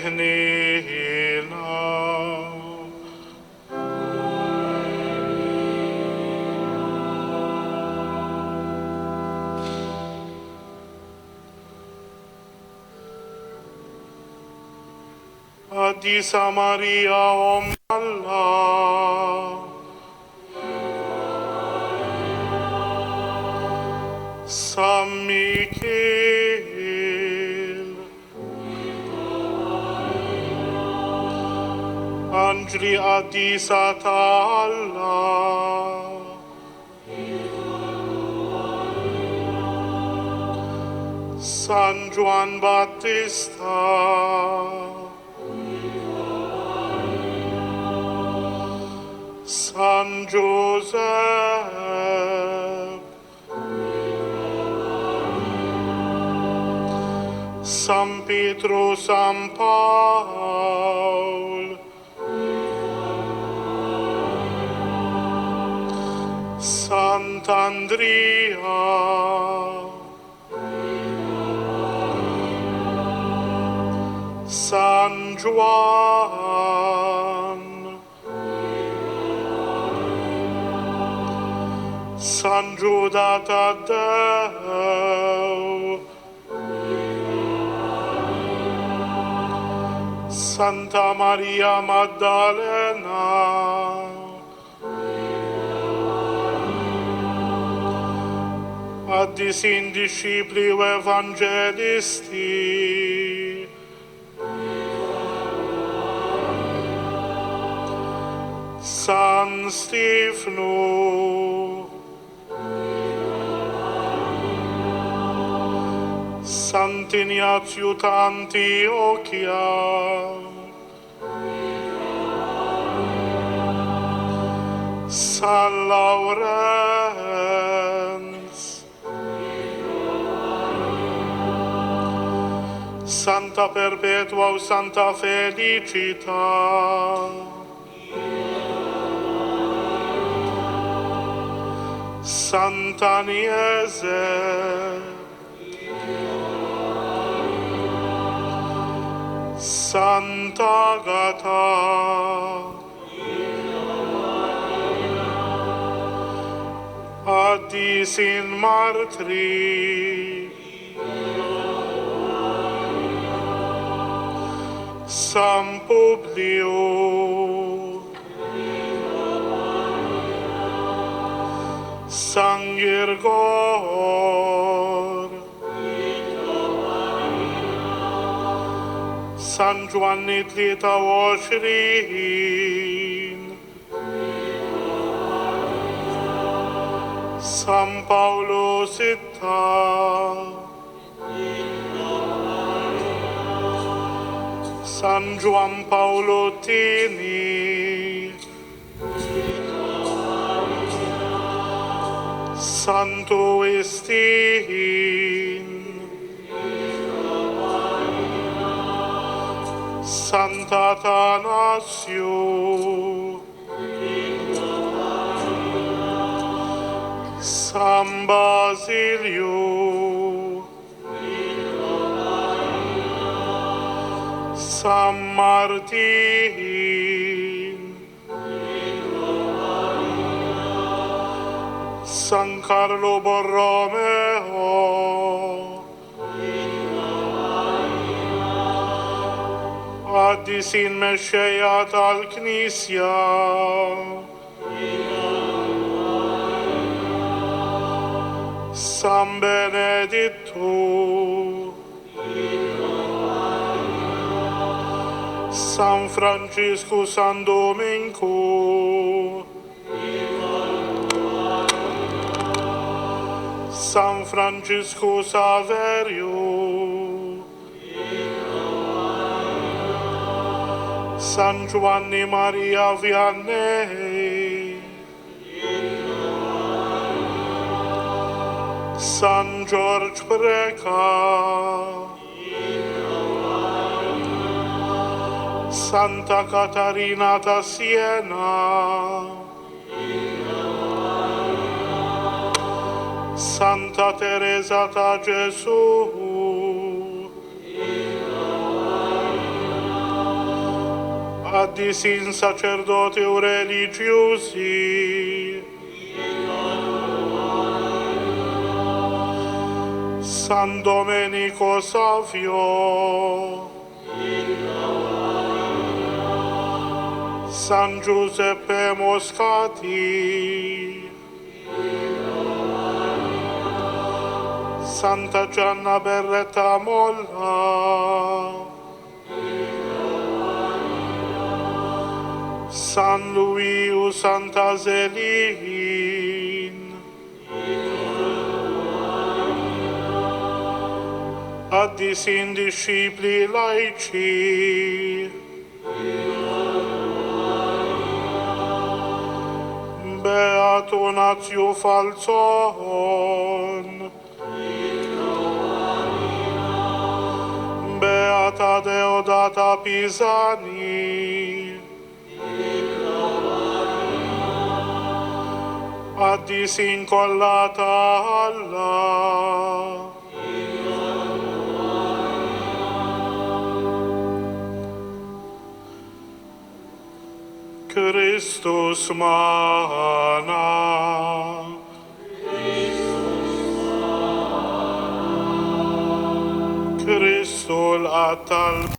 Ihnila. Quddiesa Marija Om Allah, San Michel, Angeli Quddiesa tal-Allah, San Ġwann Battista, San Joseph, San Pietro, San Paul, Sant'Andrea, San Ġwann, San Giuda Taddeo, Santa Maria Maddalena, Quddisin discepoli u evangelisti, San Stefano, Sant'Ignazio d'Antiochia, San Laurenz, Santa Perpetua o Santa Felicita, Sant'Agnese, Sant'Agata, Quddisin martri, San Publio, San Girgor, San Ġwann 23, San Paolo 6, San Ġwann Paolo II, Santo Estin, Sant'Atanasio, San Basilio, San Martin, San Carlo Borromeo, Quddisin mexxejja tal-Knisja, San Beneditto, San Francisco, San Domenico, San Francisco Saverio, San Giovanni Maria Vianney, San George Breca, Santa Catarina da Siena, Santa Teresa da Gesù, Quddisin sacerdoti u religiosi, San Domenico Savio, San Giuseppe Moscati, Santa Gianna Berretta Molla, San Luiu Santa Zelin, Quddisin discepli laici, Beatunatio Falzon, Beata Deodata Pisani, Quddisin Kollha Allah, Christus mana, Christul atalpana,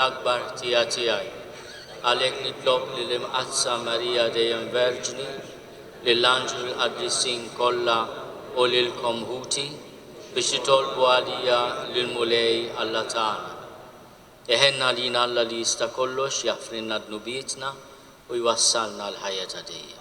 l-akbar tiegħi. Għalhekk nitlob lill-Imqazza Marija dejjem Verġni, lill-Anġlu l-Qaddisin kollha u lilkom ħuti biex jitolbu għalija lill-Mulej Alla tagħna. Teħenna lina Alla li jista' kollox jaħfrilna dnubietna u jwassalna l-ħajja ta' dejjem.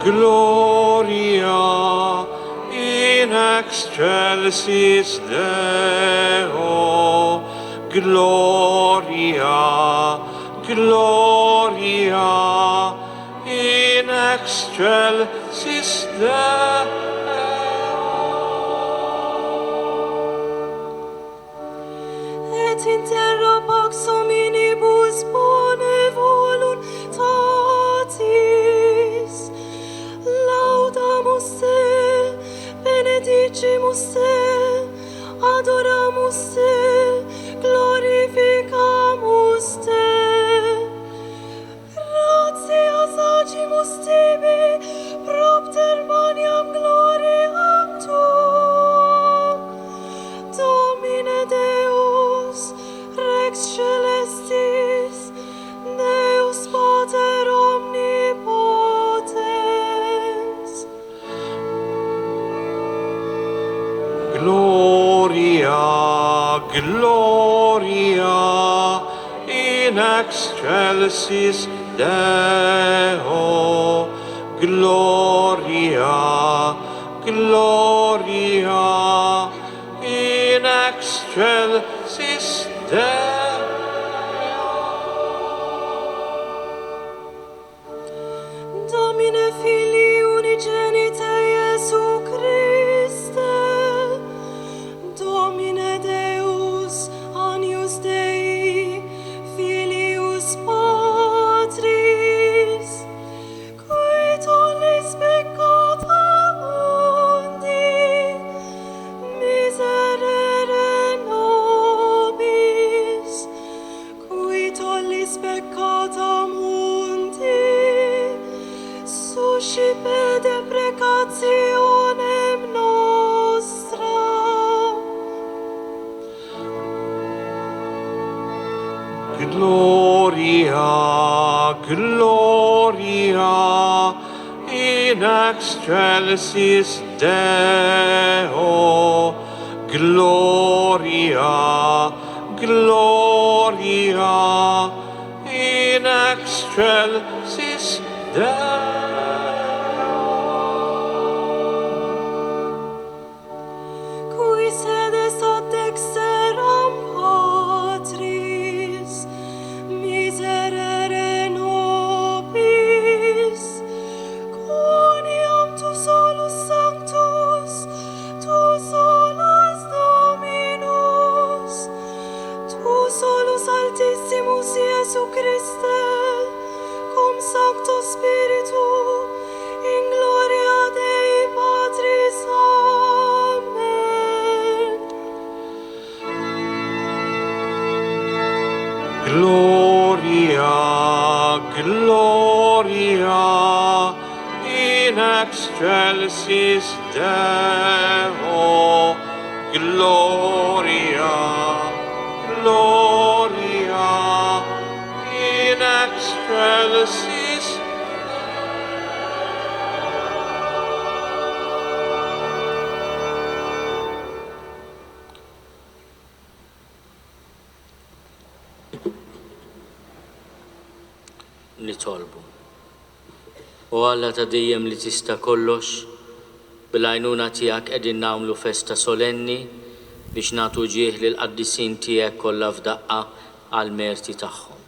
Gloria in excelsis Deo, Gloria, Gloria in excelsis Deo. Et in terra pax hominibus bone voluntatis, laudamus te, benedicimus te, adoramus te, glorificamus te. Gratias agimus tibi, propter maniam gloriam tuam. Gloria, Gloria, in excelsis Deo. Gloria, Gloria, in excelsis Deo. Domine Filii unigenite Iesu Christe, Domine Deus, Agnus Dei, Filius Patris, qui tollis peccata mundi, miserere nobis, qui tollis peccata mundi, suscipe deprecationem nostra. Gloria, Gloria, in excelsis Deo. Gloria, Gloria, in excelsis Deo. Qui sedes ad dexteram Patris, miserere nobis, quoniam tu solus sanctus, tu solus Dominus, tu solus altissimus Iesu Christe, cum Sancto Spiritu, in gloria Dei Patris. Amen. Gloria, Gloria, in excelsis Deo. Gloria, Gloria, in excelsis nitolbu. U Alla ta' dejjem li tista' kollox, bil-għajnuna tiegħek qegħdin nagħmlu festa solenni biex nagħtu ġieħ lill-Qaddisin tiegħek kollha f'daqqa għall-merti tagħhom.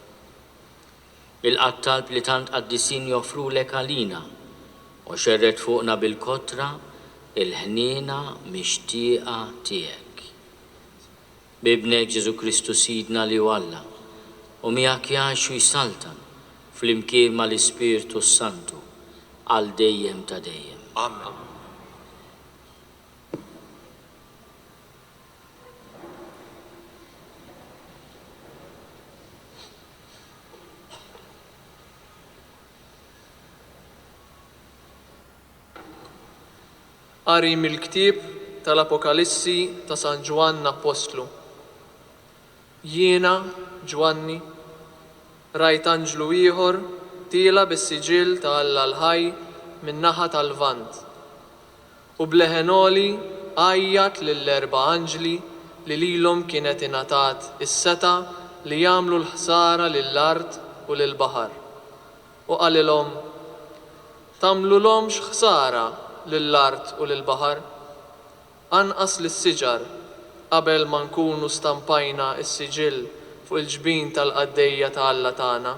Il-qattalb li tant Qaddisin joffrulek għalina u xerret fuqna bil-kotra il-ħniena mixtieqa tiegħek. Bibnek Ġesu Kristu Sidna li Alla u miegħek jgħixu jsaltan fl-imkien mal-Ispiritu Santu għal dejjem ta' dejjem. Amen. Qari mill-ktieb tal-Apokalissi ta' San Ġwann Apostlu. Jiena, Ġwanni, rajt anġlu ieħor tiela bis-siġil ta' Alla l-Ħaj min-naħa tal-Lvant. U bleħenoli għajjat lill-erba' anġli li lilhom kienet ingħatat is-seta li jagħmlu l-ħsara lill-art u lill-baħar. U qalilhom: tagħmlulhomx ħsara lill-art u lill-baħar, anqas lis-siġar qabel ma nkunu stampajna s-siġil fuq il-ġbien tal-qaddejja ta' Alla tagħna.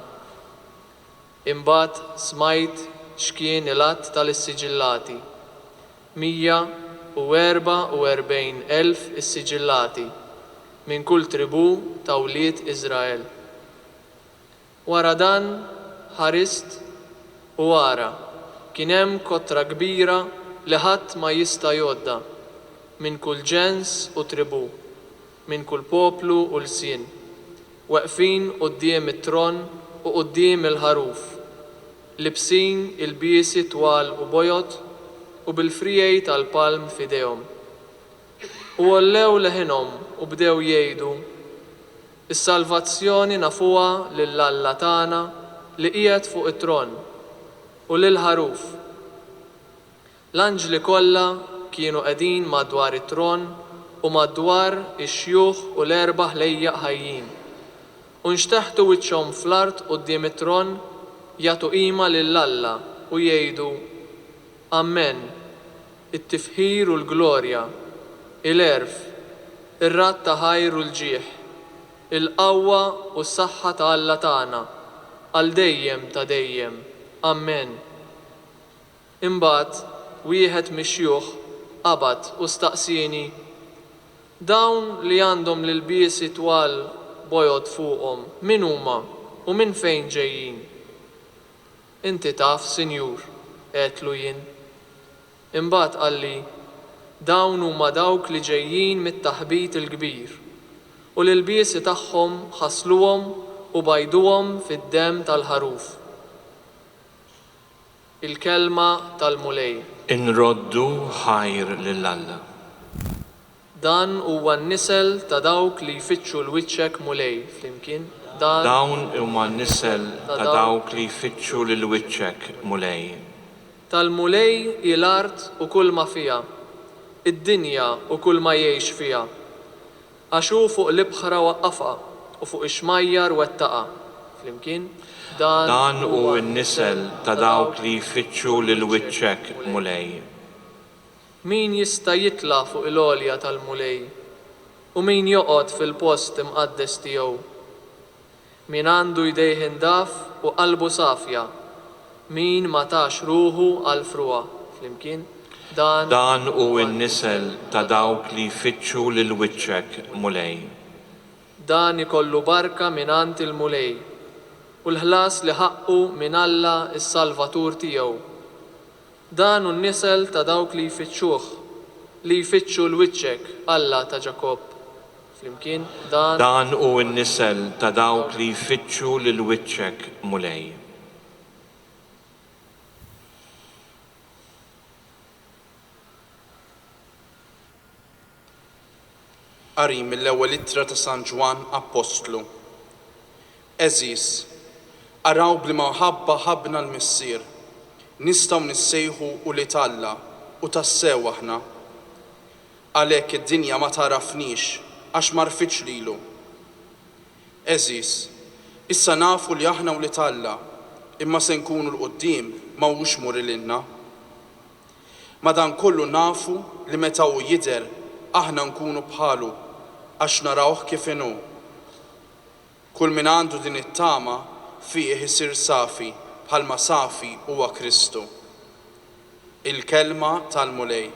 Imbagħad smajt x'kien il-att tal-issiġillati. 144,000 is-siġillati minn kull tribù ta' wlied Iżrael. Wara dan ħarist u wara kien hemm kotra kbira li ħadd ma jista' jgħodda minn kull ġens u tribù, minn kull poplu u lsien, waqfin quddiem it-tron u quddiem il-ħaruf, libsin il-biesi twal u bojot u bil-frijej tal-palm f'idejhom. U ollew leħinhom u bdew jgħidu: is-salvazzjoni nafuha lill-Alla tagħna li qiegħed fuq it-tron u lil ħaruf. L-anġli kollha kienu qegħdin madwar it-tron u madwar ix-xjuħ u l-erba' ħlejjaq ħajjin. U nxteħtu wiċċhom fl-ard quddiem it-tron jagħtu qima lill-Alla u jgħidu: Amen, it-tifħir u l-glorja, il-erf, ir-rat ta' ħajr u l-ġieħ, il-qawwa u s-saħħa ta' Alla tagħna, għal dejjem ta' dejjem. Amen. Imbagħad wieħed mix-xjuħ qabad u staqsini: dawn li għandhom l-ilbiesi twal bojod fuqhom min huma u minn fejn ġejjin? Inti taf, Sinjur, qedtlu jien. Imbagħad qalli: dawn huma dawk li ġejjin mit-taħbit il-kbir u l-ilbiesi tagħhom ħasluhom u bajduhom fid-demm tal-ħaruf. Il-kelma tal-mulej. Inroddu ħajr lill-Alla. Dan huwa n-nisel ta' dawk li jfittxu l-wiċċek mulej flimkien. Dawn huma n-nisel ta' dawk li jfittxu lil-wiċċek mulej. Tal-mulej il-art u kull ma fija, id-dinja u kull ma jgħix fija. Għaxu fuq l-ibħra waqqafha u fuq ix-xmajjar wettaqa. Flimkien. Dan hu n-nisel ta' dawk li jfittxu lil-wiċċek mulej. Min jista' jitla' fuq il-għolja tal-mulej u min joqgħod fil-post imqaddes tiegħu. Min għandu jdejh indaf u qalbu safja, min ma tax ruħu għal fruha. Flimkien. Dan hu n-nisel ta' dawk li jfittxu lil-wiċċek mulej. Dan ikollu barka mingħand il-mulej u l-ħlas li ħaqqu minn Alla is-Salvatur tiegħu. Dan hu n-nisel ta' dawk li jfittxuh, li jfittxu l-wiċċek Alla ta' Ġakob. Flimkien. Dan hu n-nisel ta' dawk li jfittxu lil-wiċċek mulej. Qari mill-ewwel ittra ta' San Ġwann Apostlu. Eżis, araw bl-imħabba ħabna l-missier, nistgħu nissejħu u li Alla u tassew aħna. Għalhekk id-dinja ma tarafnix għax ma rfitx lilu. Eżis, issa nafu li aħna u li Alla, imma se nkunu l-qudiem ma hux muri lilna. Madankollu nafu li meta hu jidher aħna nkunu bħalu għax narawh kif inhu. Kull min għandu din it-tama fih isir safi bħalma safi huwa Kristu. Il-kelma tal-mulej.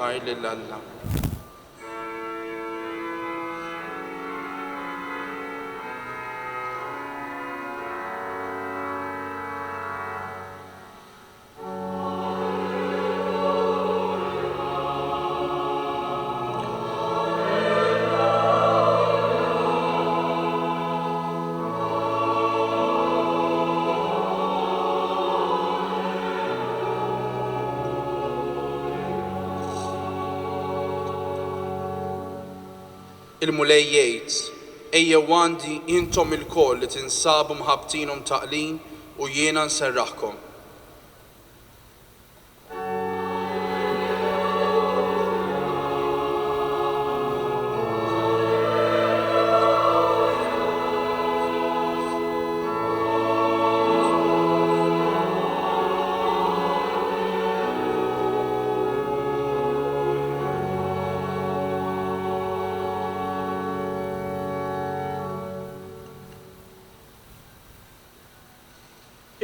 Ħajr lill-Alla. Il-mulej jgħid: ejjew għandi intom il-koll li tinsabu mħabtinhom taqlin u jiena nserraħkom.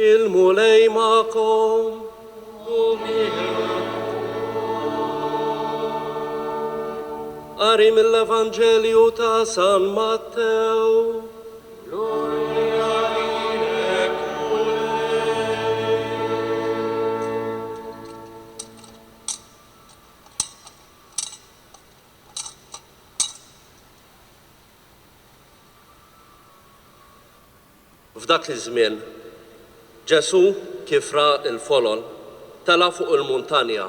Il-mulej ma'kom. Qari mill-Evanġelju ta' San Mattew. F'dak iż-żmien Ġesu kif ra il-folol tela fuq il-muntanja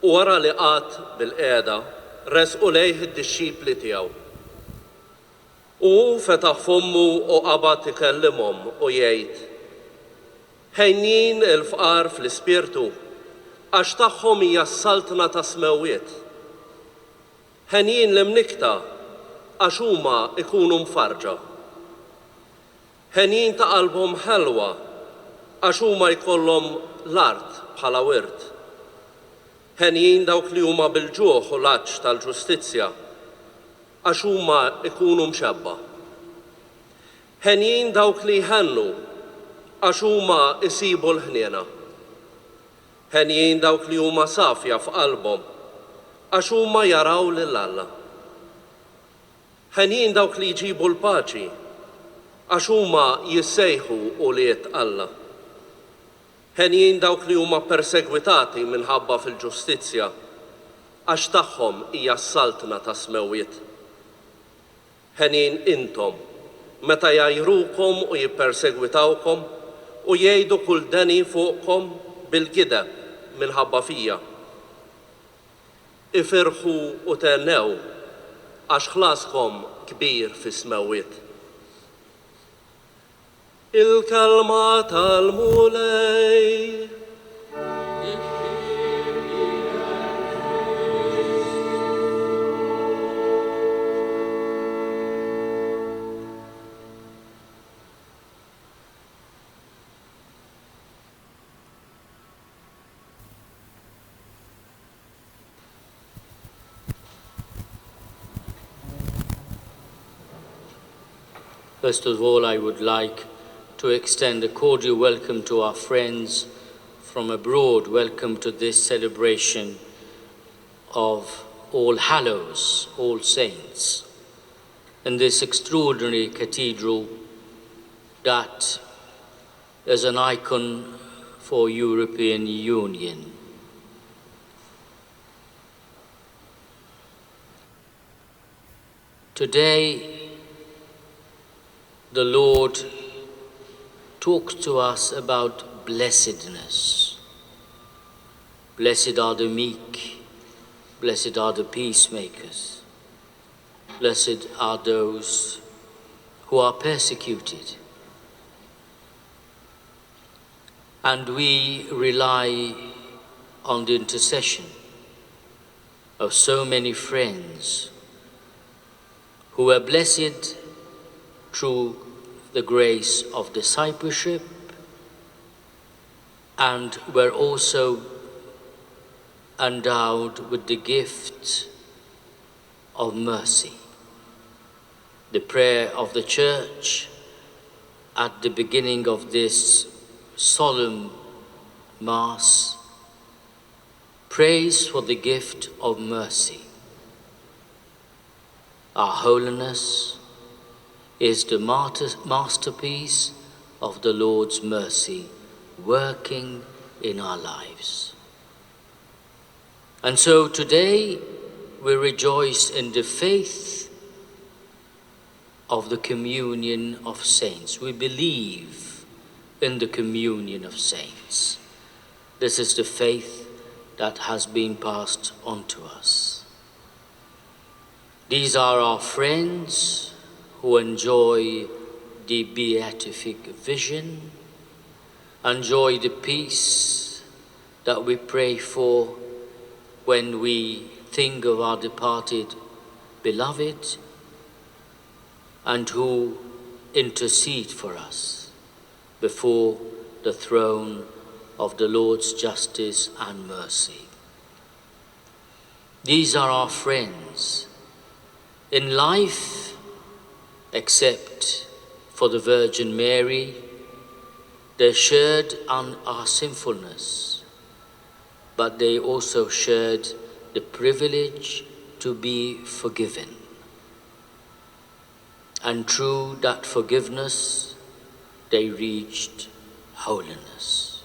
u wara li qgħad bil-qiegħda resqu lejh id-dixxipli tiegħu. U fetaħ fommu u qabad ikellimhom u jgħid: ħejnin il-fqar fl-ispirtu għax tagħhom hija s-saltna ta' smewiet. Ħenjin l-imnikta għax huma ikunu mfarġa. Ħenjin ta' qalbhom ħelwa għax huma jkollhom l-art bħala wirt. Ħenjin dawk li huma bil-ġuħ u l-għaġġ tal-ġustizzja għax huma ikunu mxebba. Ħenjin dawk li jħennu għax huma isibu l-ħniena. Ħenjin dawk li huma safja f'qalbhom għax huma jaraw lil Alla. Ħenjin dawk li jġibu l-paċi għax huma jissejħu uliet Alla. Ħenjin dawk li huma persegwitati minħabba fil-ġustizzja għax tagħhom hija s-saltna ta' smewiet. Ħenjin intom meta jajrukom u jippersegwitawkom u jgħidu kull deni fuqkom bil-gideb minħabba fija. Ifirħu u tennew għax ħlaskom kbir fi smewiet. Il-kelma tal-Mulej. First of all, I would like to extend a cordial welcome to our friends from abroad. Welcome to this celebration of All Hallows, All Saints, in this extraordinary cathedral that is an icon for European Union. Today, the Lord talks to us about blessedness. Blessed are the meek, blessed are the peacemakers, blessed are those who are persecuted. And we rely on the intercession of so many friends who were blessed through the grace of discipleship and were also endowed with the gift of mercy. The prayer of the Church at the beginning of this solemn Mass prays for the gift of mercy. Our holiness is the masterpiece of the Lord's mercy working in our lives. And so today we rejoice in the faith of the communion of saints. We believe in the communion of saints. This is the faith that has been passed on to us. These are our friends who enjoy the beatific vision, enjoy the peace that we pray for when we think of our departed beloved, and who intercede for us before the throne of the Lord's justice and mercy. These are our friends. In life, except for the Virgin Mary, they shared on our sinfulness, but they also shared the privilege to be forgiven. And through that forgiveness, they reached holiness.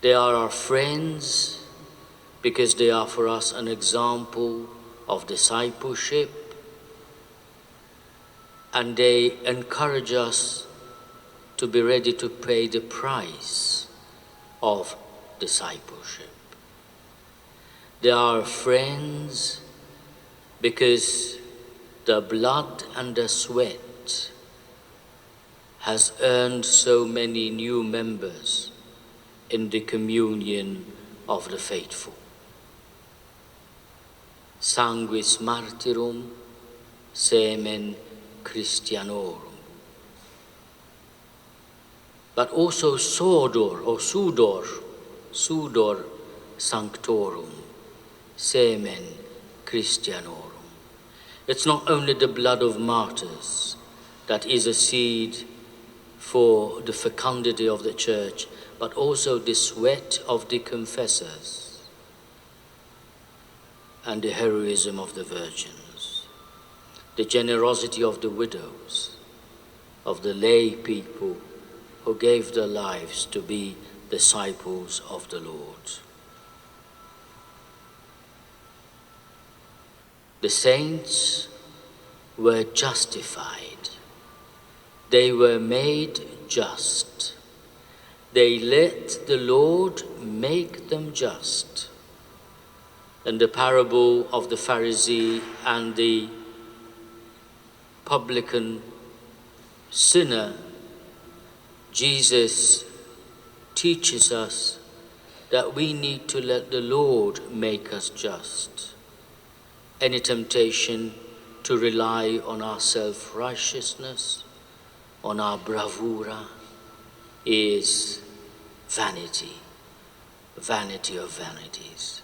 They are our friends because they are for us an example of discipleship, and they encourage us to be ready to pay the price of discipleship. They are friends because the blood and the sweat has earned so many new members in the communion of the faithful. Sanguis martyrum semen Christianorum. But also sudor sanctorum, semen Christianorum. It's not only the blood of martyrs that is a seed for the fecundity of the church, but also the sweat of the confessors and the heroism of the virgins, the generosity of the widows, of the lay people who gave their lives to be disciples of the Lord. The saints were justified. They were made just. They let the Lord make them just. In the parable of the Pharisee and the publican sinner, Jesus teaches us that we need to let the Lord make us just. Any temptation to rely on our self-righteousness, on our bravura, is vanity, vanity of vanities.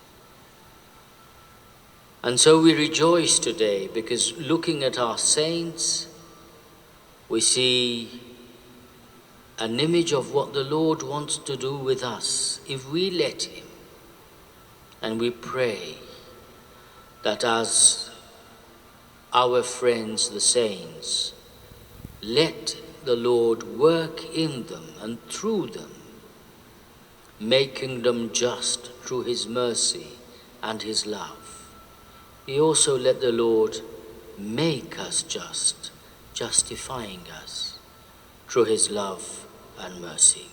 And so we rejoice today because looking at our saints, we see an image of what the Lord wants to do with us if we let Him. And we pray that as our friends, the saints, let the Lord work in them and through them, making them just through His mercy and His love. He also let the Lord make us just, justifying us through His love and mercy.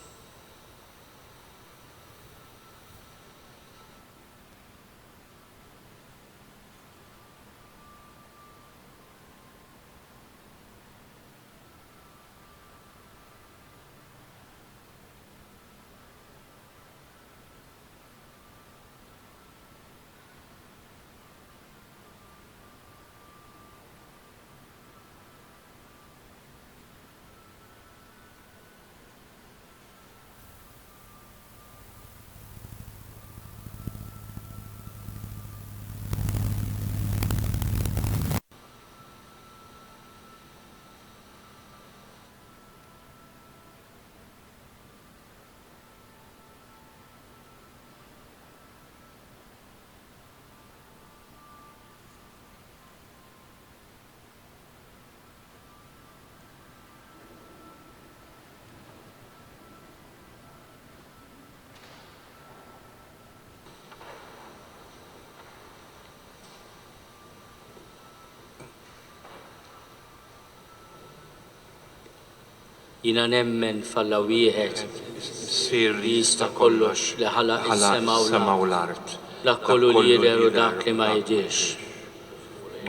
Jina nemmen falla wieħed Sir li jista' kollox li ħalaq is-sema u l-art. la kollu li jidher u dak li ma jidirx.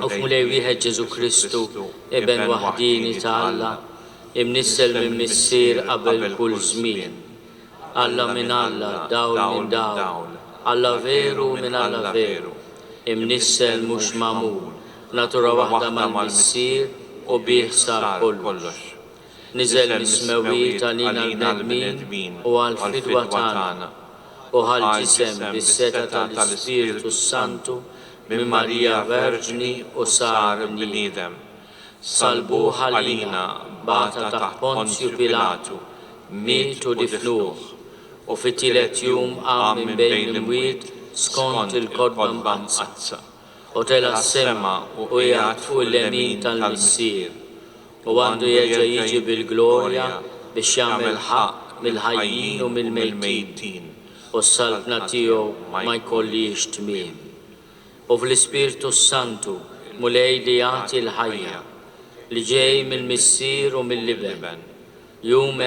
U f'mulej wieħed Ġesu Kristu, eben waħdini ta' Alla, imnissel minn missier qabel kull żmien. Alla minn Alla, dawl minn dawl, Alla veru minn Alla veru, imnissel mhux magħmul, natura waħda mal-missier u bih sar kollox. Niżel mis-smewwiet għalina l-bnedmin u għal-fidwa tagħna u ħal-ġisem bis-seta tal-Ispiritu Santu minn Marija Verġni u sar bniedem. Salbuh għalina bata taħt Ponzju Pilatu, mietu difnuh u fit-tielet jum qam minn bejn l-imwiet skont il-kodba mqazza u tela s-sema u qiegħed fuq il-lemin tal-missier. U għandu jerġa' jiġi bil-glorja biex jagħmel ħaq mill-ħajjin u mill-mejtin u s-salbna tiegħu ma jkollix tmiem. U fl-Ispirtu Santu mulej li jagħti l-ħajja li ġej mill-missier u mill-liben. Jum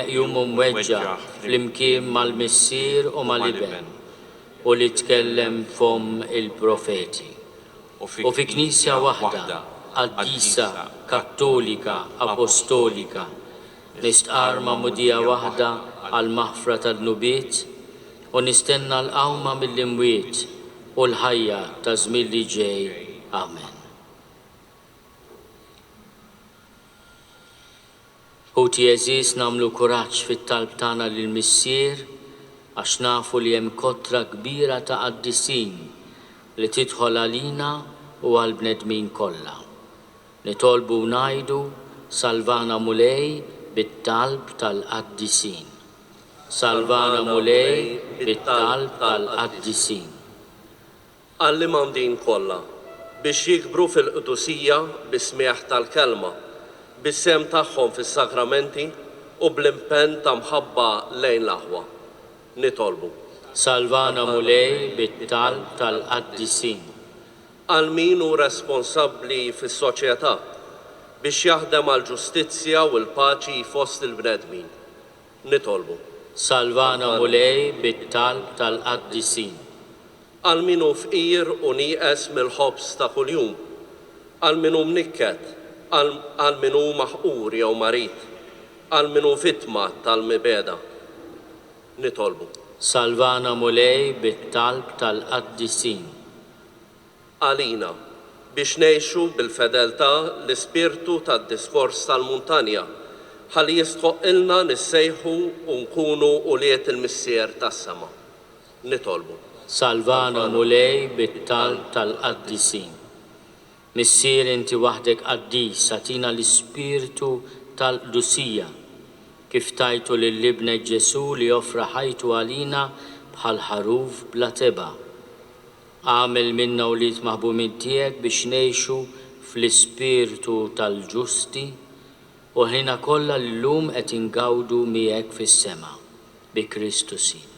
mweġġa' flimkien mal-missier u mal-liben u li tkellem fom il-profeti. U fi Knisja waħda Quddiesa Kattolika Apostolika nistqar ma'mudija waħda għal maħfra tad-nubiet u nistenna l-qawma mill-imwiet u l-ħajja ta' żmien li ġej. Amen. Ħuti eżis namlu kuraġġ fit-talb tagħna lill-Missier għax nafu li hemm kotra kbira ta' qaddisin li tidħol għalina u għall-bnedmin kollha. Nitolbu ngħidu Salvana Mulej bit-talb tal-Qaddisin. Salvana Mulej bit-talb tal-Qaddisin. Għallimhom din kollha biex jikbru fil-Qudusija bis-smieħ tal-kelma, bis-sem tagħhom fis-sakramenti u bl-impenn ta' mħabba lejn l-aħwa. Nitolbu. Salvana Mulej bit-talb tal-Qaddisin. Għal min hu responsabbli fis-soċjetà biex jaħdem għal ġustizzja u l-paċi fost il-bnedmin. Nitolbu. Salvana Mulej bit-talb tal-Qaddisin. Għal min hu fqir u nieqes mill-ħobs ta' kuljum, għal min hu mnikket, għal min hu maħqur jew marit, għal min hu vittma tal-mibeda. Nitolbu. Salvana Mulej bit-talb tal-Qaddisin. Għalina biex ngħixu bil-fedeltà l-ispirtu tad-diskors tal-muntanja ħalli jistħoqilna nissejħu u nkunu uliet il-missier tas-sema. Nitolbu. Salvana Mulej bit-talb tal-Qaddisin. Missier inti waħdek qaddis satina l-ispirtu tal-Qudusija kif tajtu lill-Ibnek Ġesu li joffra ħajtu għalina bħal ħaruf bla teba. Għamel minna uliet maħbumin tiegħek biex ngħixu fl-ispirtu tal-ġusti u ħina kollha llum qed ingawdu miegħek fis-sema bi Kristu Sidna.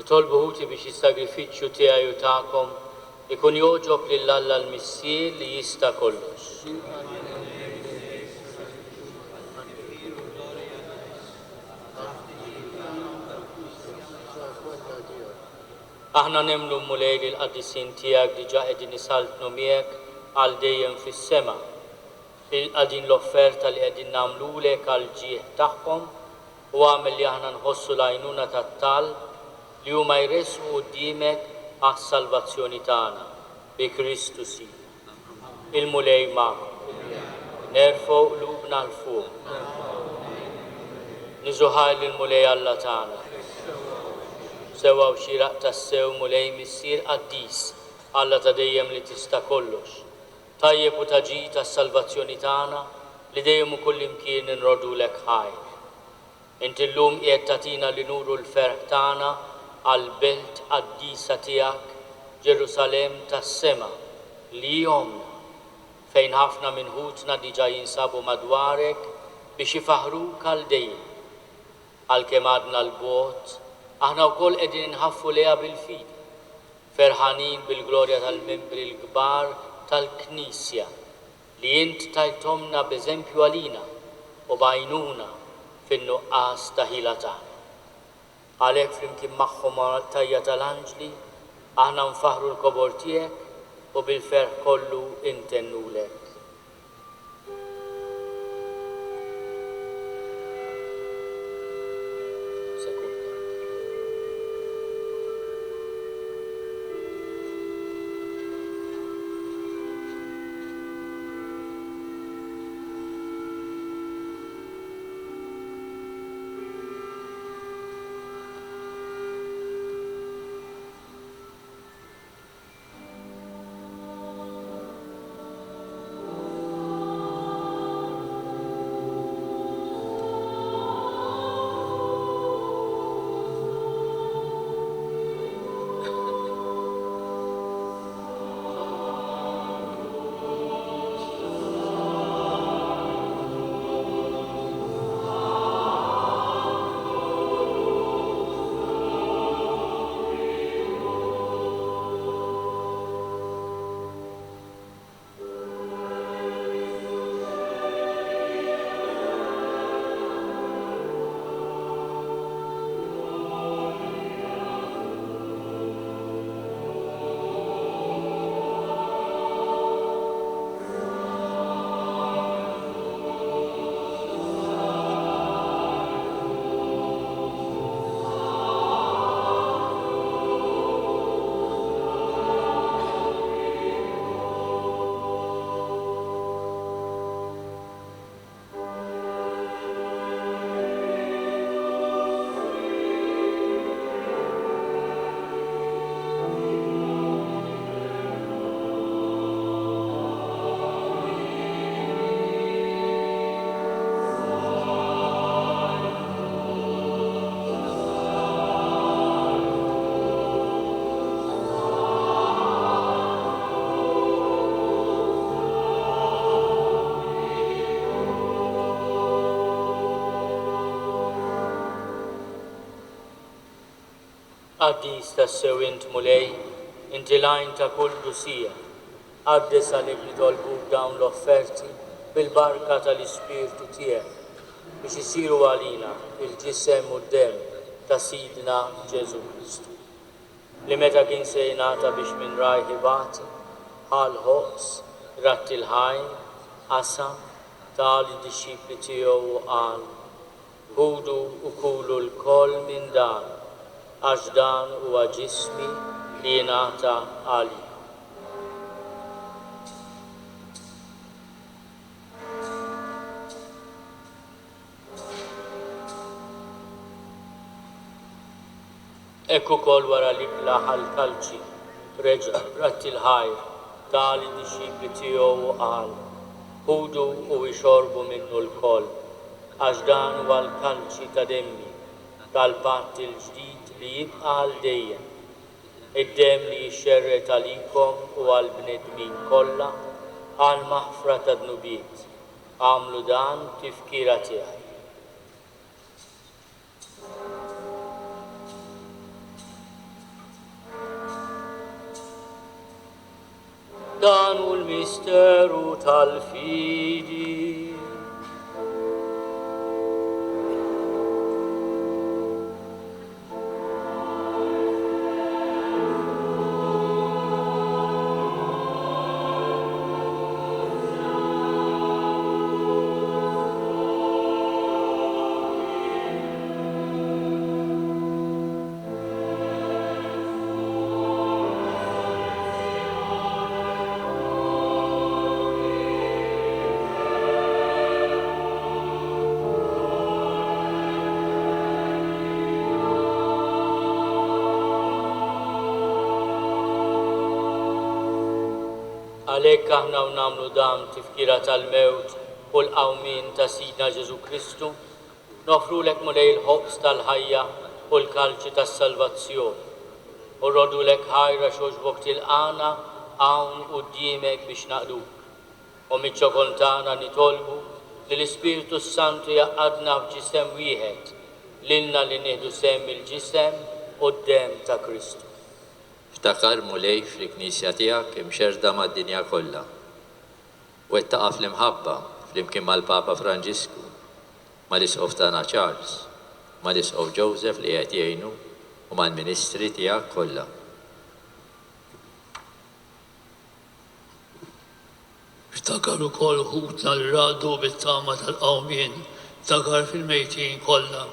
tolbuħuti biex is-sagrifiċċju tiegħi u tagħkom ikun joġob lil Alla l-Missier li jista' kollox. Aħna nemlu mulej li l-Qaddisin tiegħek diġà qegħdin isaltnu miegħek għal dejjem fis-sema. Qegħdin l-offerta li qegħdin nagħmlulek għal ġieħ tagħhom u għamel li aħna nħossu l-għajnuna tat-tal li huma jresqu quddiemek għas-salvazzjoni tagħna bi Kristu Sina. Il-mulej magħkom. Nerfgħu qlubna l fuq. Niżuħaj lill-mulej Alla tagħna. Sewa u xiraq tassew mulej missier Qaddis, Alla ta' dejjem li tista' kollox. Tajjeb u taġi tas-salvazzjoni tagħna li dejjem u kullimkien inrodulek ħajr. Inti llum qiegħed tagħtina li nuru l-ferħ tagħna għal belt Quddiesa tiegħek Ġerusalemm tas-sema li jomna fejn ħafna minn ħutna diġà jinsabu madwarek biex ifaħruk għal dejjem. Għalkemm għadna l-bogħod, aħna wkoll qegħdin inħaffu lejha bil-fid, ferħanin bil-glorja tal-membri l-kbar tal-Knisja li int tajtomna b'eżempju għalina u bajnuna fin-nuqqas ta' ħila tagħna. Għalhekk flimkien magħhom tajja tal-anġli aħna nfaħru l-kobor tiegħek u bil-ferħ kollu intennulek. Qaddis tassew int mulej, inti lajn ta' kull dusija, għaddes għalek li tolbuk dawn l-offerti bil-barka tal-Ispirtu tiegħek biex isiru għalina il-ġisem u d-dem ta' Sidna Ġesu Kristu. Li meta kien se jingħata biex minn rajħi bati, ħal ħoqs, ratti l-ħajn, qasam, tal id-disċipli tiegħu u qal, ħudu u kulu l-koll minn dan, għax dan huwa ġismi li jingħata għali. Ekku kol wara li laħal kalċi, reġa' ratti l-ħajr, tali disċipli tiegħu u qal, ħudu u jxorbu minnu l-koll, għax dan huwa l-kalċi ta' demmi, tal-patt il-ġdid li jibqa' għal dejjem, id-dem li jixxerret għalikom u għal bnedmin kollha għal maħfra ta' dnubiet. Għamlu dan tifkira tiegħi. Dan hu l-misteru tal-fidi. Għalhekk aħna nagħmlu dan tifkira tal-mewt u l-qawmin ta' Sidna Ġesu Kristu, nofrulek mulej il-ħobs tal-ħajja u l-kalċi tas-salvazzjoni. U rrodulek ħajra xoġbok tilqana hawn quddiemek biex naqduk. U miċ-ċokoltana nitolbu li l-Ispiritu Santu jaqadna f'ġisem wieħed, lilna li nieħdu semm il-ġisem u d-dem ta' Kristu. Ftakar mulej fil-Knisja tiegħek imxerda mad-dinja kollha. Wettaqa fl-imħabba flimkien mal-Papa Franġisku, mal-Isqof tagħna Charles, mal-Isqof Joseph li qed jgħinu u mal-Ministri tiegħek kollha. Ftakar ukoll ħutna li radu bit-tama tal-qawmien, ftakar fil-mejtin kollha.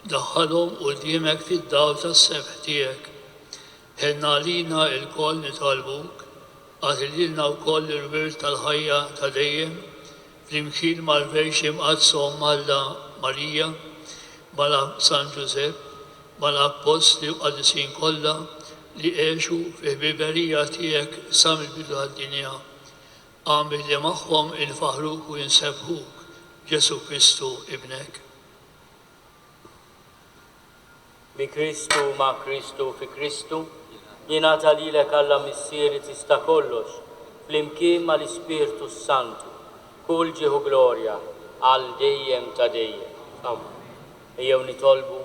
Daħħalhom quddiemek fid-dawl tas-sebħ tiegħek. Ħelna lina il-koll nitolbuk, għatililna wkoll il-wirt tal-ħajja ta' dejjem, flimkien mal-Verxi Mqazzom Alla Marija, mala San Giuseppe, mal-Apostli u Qaddisin kollha li għexu fil-biberija tiegħek sam il-bidu għad-dinja. Għamil li magħhom il-faħruk u jinsebħuk, Ġesu Kristu ibnek. Bi Kristu ma' Kristu fi Kristu, jingħata lilek Alla missieri tista' kollox, flimkien mal-Ispirtu Santu, kull ġieħu glorja għal dejjem ta' dejjem. Ejjew nitolbu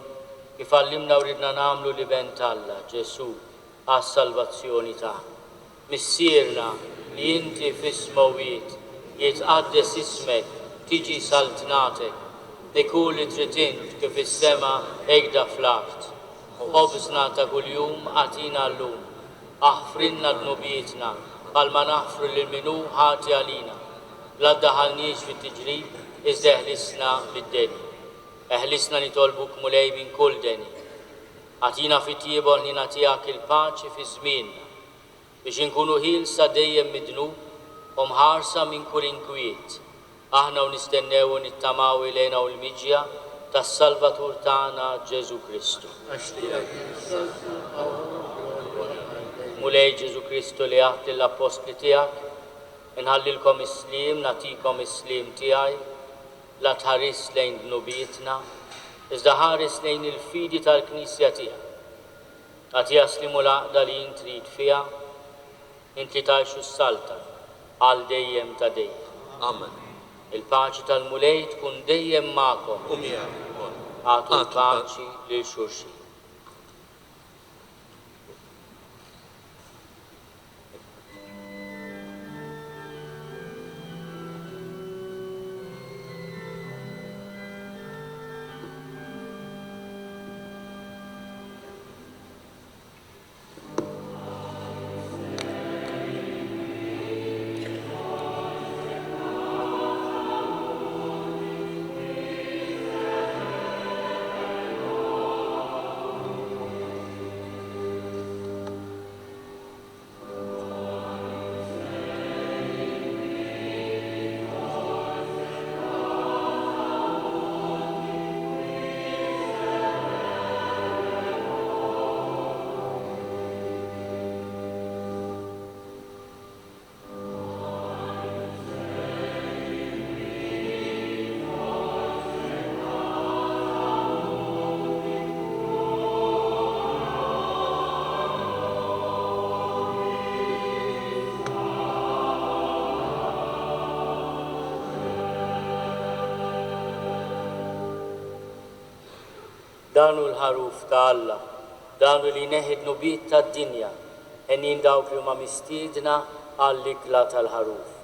kif għallimna u ridna nagħmlu li bent Alla, Ġesu, għas-salvazzjoni tagħna. Missierna li inti f'ismowiet jitqaddes ismek, tiġi saltnatek, ikun li tritint kif is-sema hekk fl-art. Ħobżna ta' kuljum għatina llum, aħfrinna d-nubietna, bħalma naħfru lil minu ħati għalina. La ddaħalniex fit-tiġrib, iżda eħlisna bid-deni. Eħlisna nitolbuk mulej minn kull deni. Għatina fit-tiebor li nagħtihak il-paċi fi żmienna, biex inkunu ħielsa dejjem midnub u mħarsa minn kull inkwiet. Aħna u nistennew u nittamaw ilejna u l-miġja tas-Salvatur tagħna Ġesu Kristu. Mulej Ġesu Kristu li għadt l-apostli tiegħek, inħallilkom is-slim, nagħtikom is-slim tiegħi, la tħares lejn dnubietna, iżda ħares lejn il-fidi tal-Knisja tiegħek. Għatija slimu l-għaqda li jint trid fiha, inti tgħixu s-salta għal dejjem ta' dejjem. Amen. Il-paċi tal-mulej tkun dejjem magħkom. Għatu l-paċi lil xulxin. Danu l-ħaruf ta' Alla, danu li neħed nubiet ta' dinja, ennin dawk li huma mistiedna għall-ikla tal-ħaruf.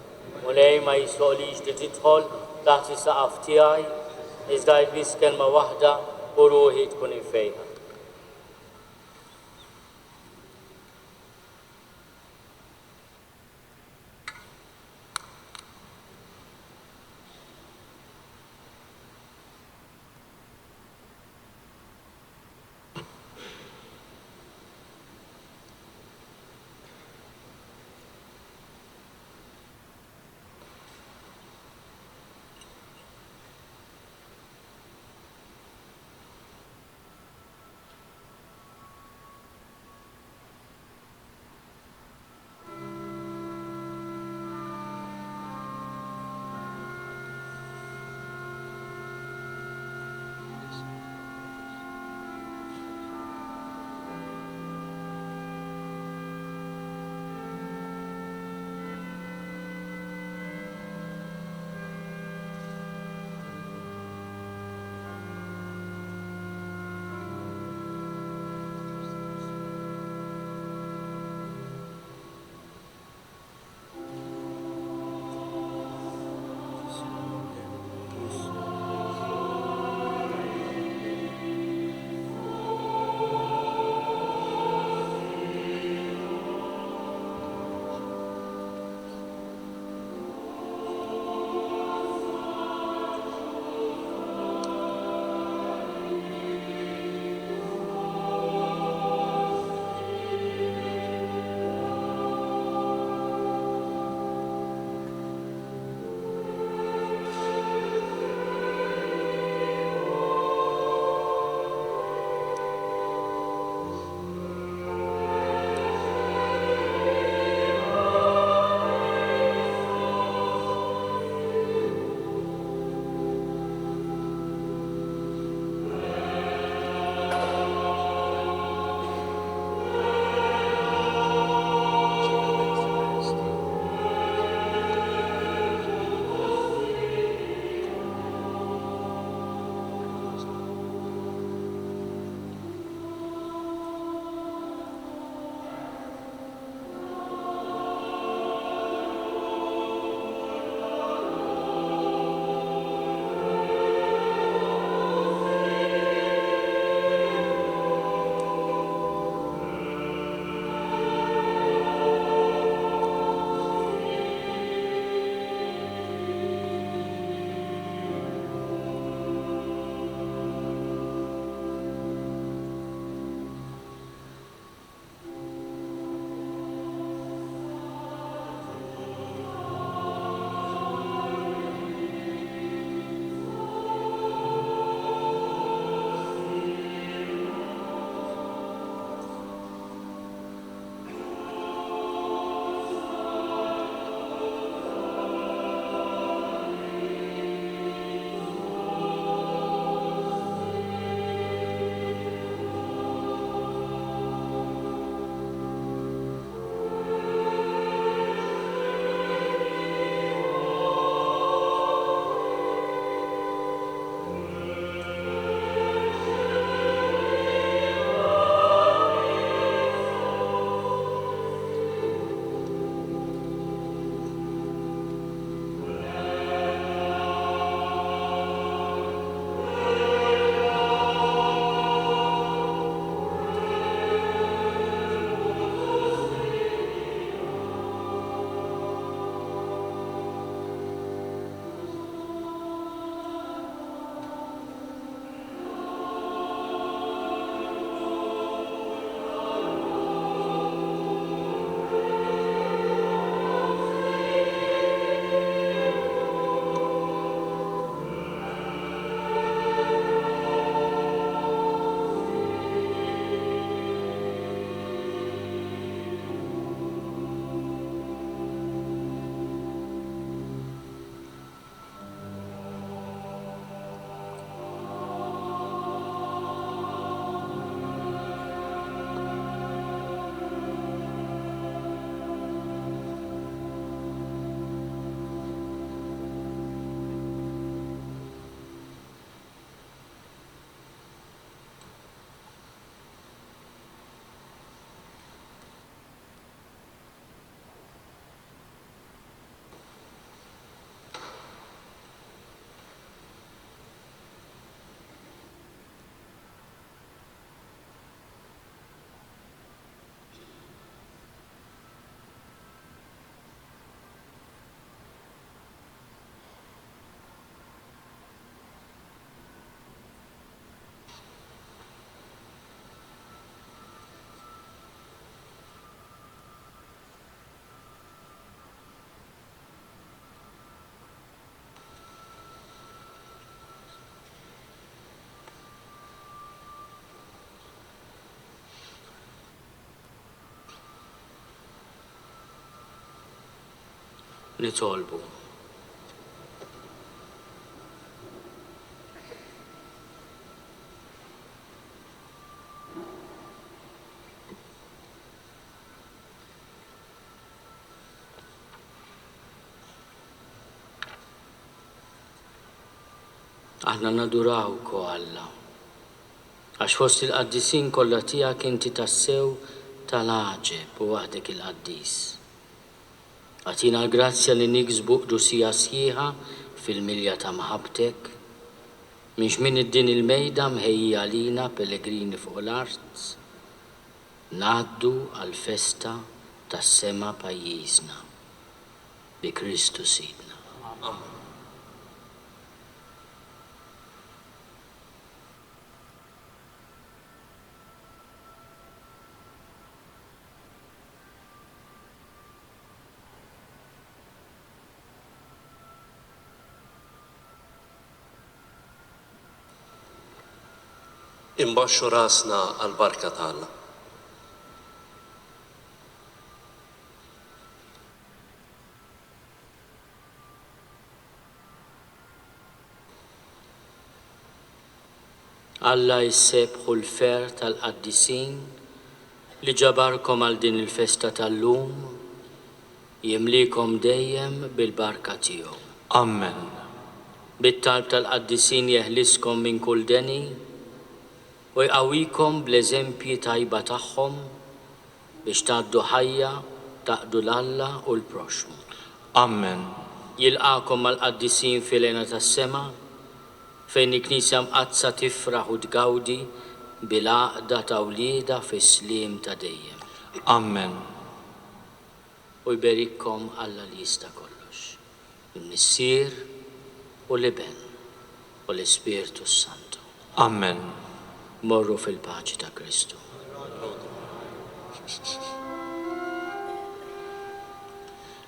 Mulej ma jisloqlix li tidħol taħt is-saqaf tiegħi, iżda jbiss kelma waħda u ruħi tkun infejħa. nitolbu. Aħna nadurawk o Alla, għax fost il-Qaddisin kollha tiegħek inti tassew tal-għaġeb u waħdek il-Qaddis. Għatina l-grazzja li niksbu qdusija sħiħa fil-milja ta' maħabtek, minx min id-din il-mejda mħejja għalina pellegrini fuq l-art, ngħaddu għal-festa tas-sema pajjiżna bi Kristu Sidna. Amen. Imbaxxu rasna għal-barka tal-Alla. Alla jissebħu l-fer tal-Qaddisin li ġabarkom għal din il-festa tal-lum, jimlikom dejjem bil-barka tiegħu. Amen. Bit-talb tal-Qaddisin jeħliskom minn kull deni u jqawikom bl-eżempji tajba tagħhom biex tgħaddu ħajja taqdu l-Alla u l-proxmu. Amen. Jilqakom mal-Qaddisin fil-għena tas-sema fejn il-Knisja mqazza tifraħ u tgawdi bil-għaqda ta' wlieda fis-sliem ta' dejjem. Amen. U jberikkom Alla li jista' kollox, min-Missier u l-Iben u l-Ispirtu Santu. Amen. Morru fil-paċi ta' Kristu.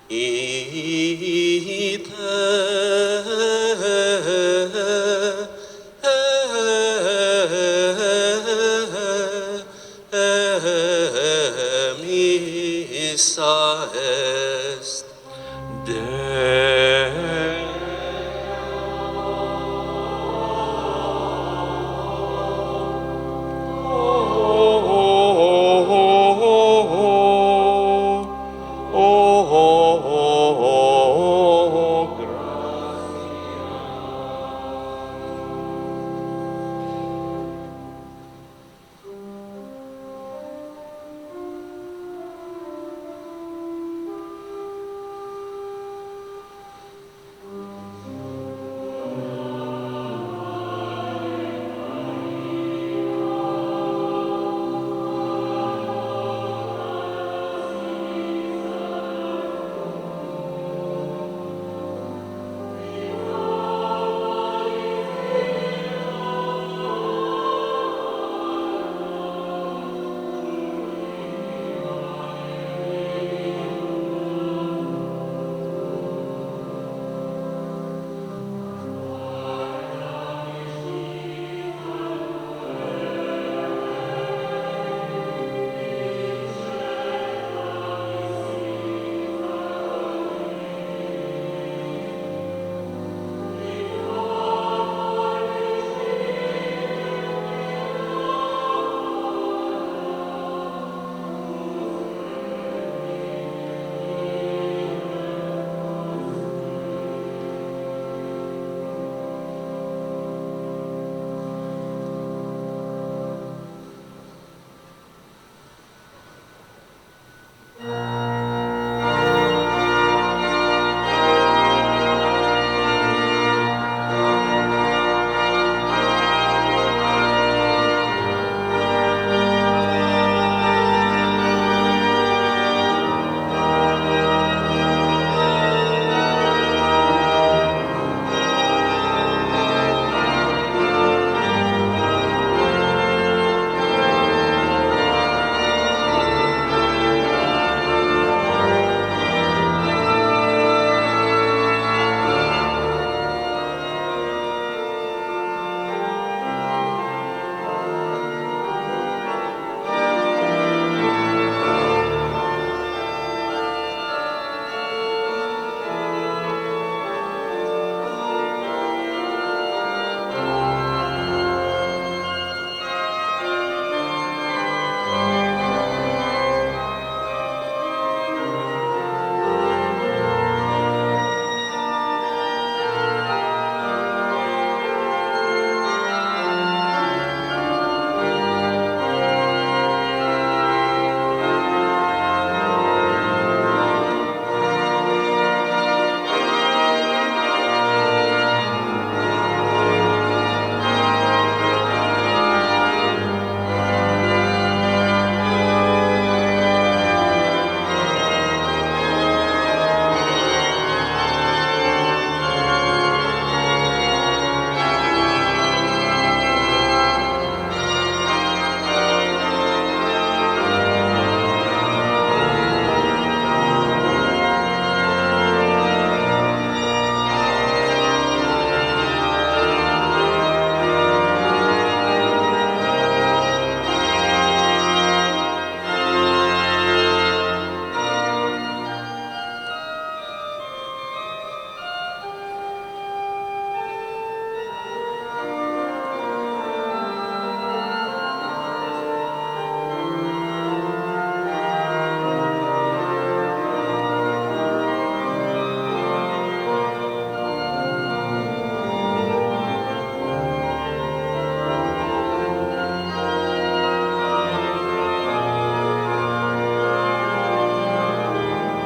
Ite